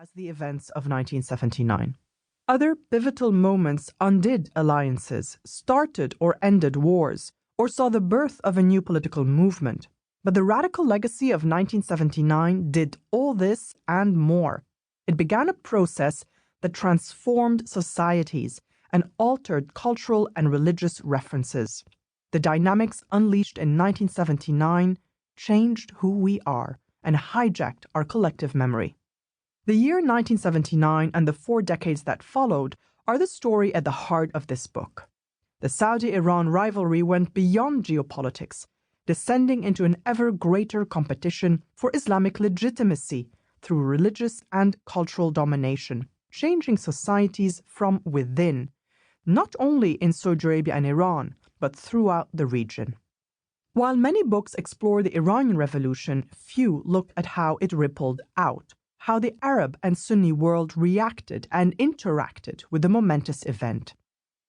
as the events of 1979. Other pivotal moments undid alliances, started or ended wars, or saw the birth of a new political movement. But the radical legacy of 1979 did all this and more. It began a process that transformed societies and altered cultural and religious references. The dynamics unleashed in 1979 changed who we are and hijacked our collective memory. The year 1979 and the 4 decades that followed are the story at the heart of this book. The Saudi-Iran rivalry went beyond geopolitics, descending into an ever greater competition for Islamic legitimacy through religious and cultural domination, changing societies from within, not only in Saudi Arabia and Iran, but throughout the region. While many books explore the Iranian Revolution, few looked at how it rippled out, how the Arab and Sunni world reacted and interacted with the momentous event.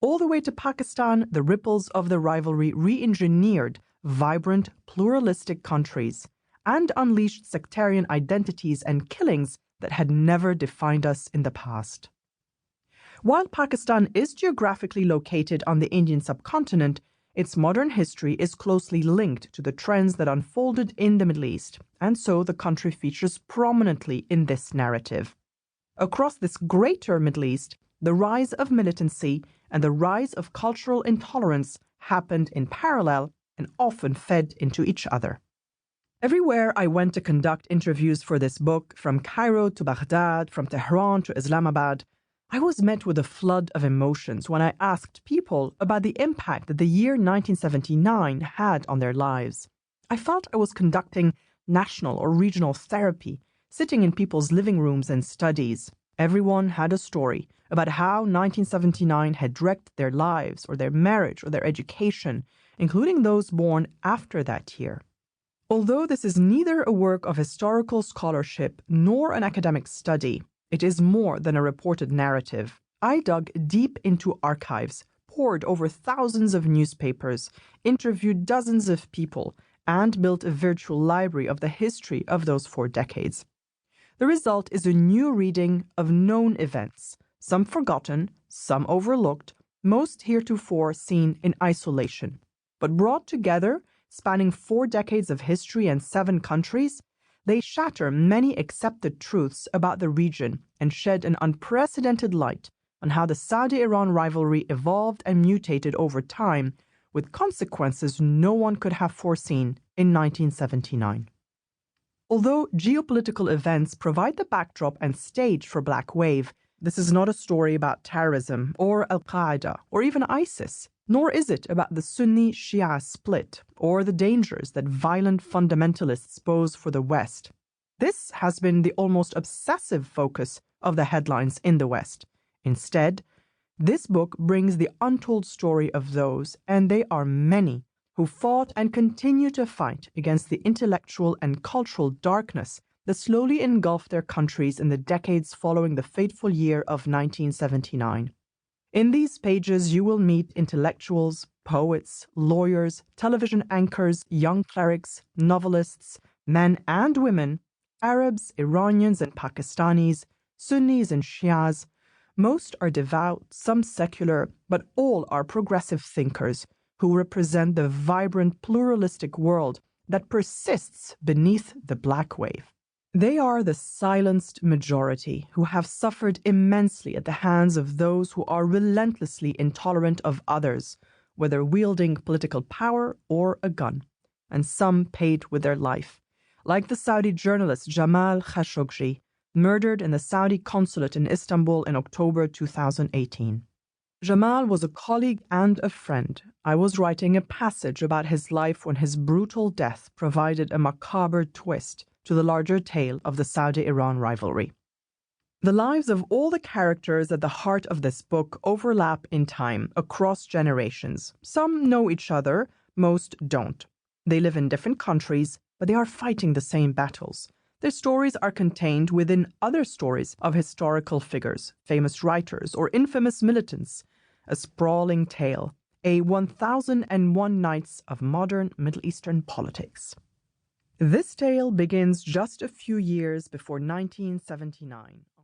All the way to Pakistan, the ripples of the rivalry re-engineered vibrant, pluralistic countries and unleashed sectarian identities and killings that had never defined us in the past. While Pakistan is geographically located on the Indian subcontinent, its modern history is closely linked to the trends that unfolded in the Middle East, and so the country features prominently in this narrative. Across this greater Middle East, the rise of militancy and the rise of cultural intolerance happened in parallel and often fed into each other. Everywhere I went to conduct interviews for this book, from Cairo to Baghdad, from Tehran to Islamabad, I was met with a flood of emotions when I asked people about the impact that the year 1979 had on their lives. I felt I was conducting national or regional therapy, sitting in people's living rooms and studies. Everyone had a story about how 1979 had wrecked their lives or their marriage or their education, including those born after that year. Although this is neither a work of historical scholarship nor an academic study, it is more than a reported narrative. I dug deep into archives, pored over thousands of newspapers, interviewed dozens of people, and built a virtual library of the history of those 4 decades. The result is a new reading of known events, some forgotten, some overlooked, most heretofore seen in isolation. But brought together, spanning 4 decades of history and 7 countries, they shatter many accepted truths about the region and shed an unprecedented light on how the Saudi-Iran rivalry evolved and mutated over time, with consequences no one could have foreseen in 1979. Although geopolitical events provide the backdrop and stage for Black Wave, this is not a story about terrorism or Al-Qaeda or even ISIS, nor is it about the Sunni-Shia split or the dangers that violent fundamentalists pose for the West. This has been the almost obsessive focus of the headlines in the West. Instead, this book brings the untold story of those, and they are many, who fought and continue to fight against the intellectual and cultural darkness that slowly engulfed their countries in the decades following the fateful year of 1979. In these pages, you will meet intellectuals, poets, lawyers, television anchors, young clerics, novelists, men and women, Arabs, Iranians and Pakistanis, Sunnis and Shias. Most are devout, some secular, but all are progressive thinkers who represent the vibrant, pluralistic world that persists beneath the Black Wave. They are the silenced majority who have suffered immensely at the hands of those who are relentlessly intolerant of others, whether wielding political power or a gun, and some paid with their life, like the Saudi journalist Jamal Khashoggi, murdered in the Saudi consulate in Istanbul in October 2018. Jamal was a colleague and a friend. I was writing a passage about his life when his brutal death provided a macabre twist to the larger tale of the Saudi-Iran rivalry. The lives of all the characters at the heart of this book overlap in time, across generations. Some know each other, most don't. They live in different countries, but they are fighting the same battles. Their stories are contained within other stories of historical figures, famous writers, or infamous militants. A sprawling tale, a 1001 Nights of modern Middle Eastern politics. This tale begins just a few years before 1979.